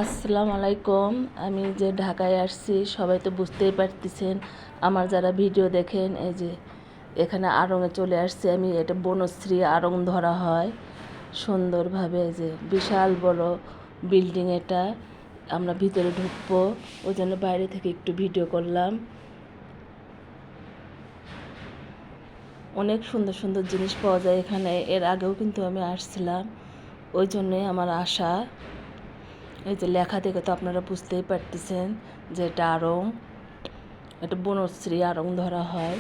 আসসালামু আলাইকুম। আমি যে ঢাকায় আসছি সবাই তো বুঝতেই পারতেছেন। আমার যারা ভিডিও দেখেন, এই যে এখানে আড়ংয়ে চলে আসছি আমি। এটা বনশ্রী আড়ং ধরা হয় সুন্দরভাবে। এই যে বিশাল বড় বিল্ডিং, এটা আমরা ভিতরে ঢুকবো, ওই জন্য বাইরে থেকে একটু ভিডিও করলাম। অনেক সুন্দর সুন্দর জিনিস পাওয়া যায় এখানে। এর আগেও কিন্তু আমি আসছিলাম, ওই জন্যই আমার আশা। এই যে লেখা থেকে তো আপনারা বুঝতেই পারতেছেন যে এটা আড়ং, এটা বনশ্রী আড়ং ধরা হয়।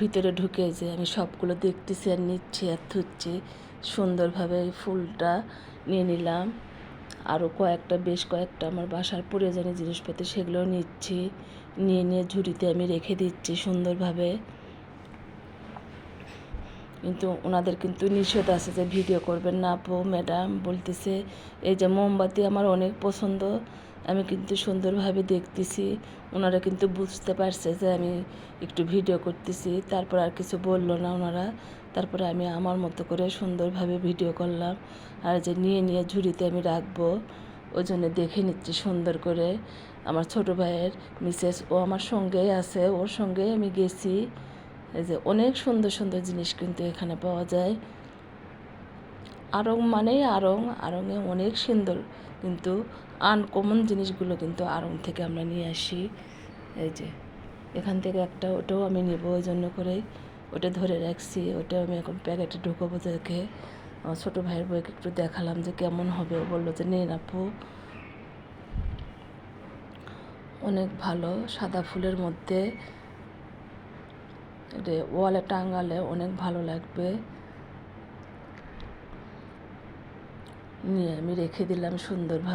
ভিতরে ঢুকে যে আমি সবগুলো দেখতেছি আর নিচ্ছি আর থুচ্ছি। সুন্দরভাবে এই ফুলটা নিয়ে নিলাম। আরও বেশ কয়েকটা আমার বাসার প্রয়োজনীয় জিনিসপত্র, সেগুলো নিচ্ছি। নিয়ে ঝুড়িতে আমি রেখে দিচ্ছি সুন্দরভাবে। কিন্তু ওনাদের কিন্তু নিষেধ আছে যে ভিডিও করবেন না আপু। ম্যাডাম বলতেছে এই যে মোমবাতি আমার অনেক পছন্দ, আমি কিন্তু সুন্দরভাবে দেখতেছি। ওনারা কিন্তু বুঝতে পারছে যে আমি একটু ভিডিও করতেছি, তারপর আর কিছু বললো না ওনারা। তারপরে আমি আমার মতো করে সুন্দরভাবে ভিডিও করলাম। আর যে নিয়ে ঝুড়িতে আমি রাখবো, ওই জন্য দেখে নিচ্ছি সুন্দর করে। আমার ছোটো ভাইয়ের মিসেস ও আমার সঙ্গেই আছে, ওর সঙ্গেই আমি গেছি। এই যে অনেক সুন্দর সুন্দর জিনিস কিন্তু এখানে পাওয়া যায়। আড়ং মানেই আড়ং, আড়ংয়ে অনেক সুন্দর কিন্তু আনকমন জিনিসগুলো কিন্তু আড়ং থেকে আমরা নিয়ে আসি। এই যে এখান থেকে একটা, ওটাও আমি নেব, ওই জন্য করেই ওটা ধরে রাখছি। ওটা আমি এখন প্যাকেটে ঢুকাবো দেখে। আমার ছোটো ভাইয়ের বইকে একটু দেখালাম যে কেমন হবে, ও বললো যে নিন আপু। অনেক ভালো, সাদা ফুলের মধ্যে এটা ওয়ালে টাঙালে অনেক ভালো লাগবে। নিয়ে আমি রেখে দিলাম সুন্দরভাবে।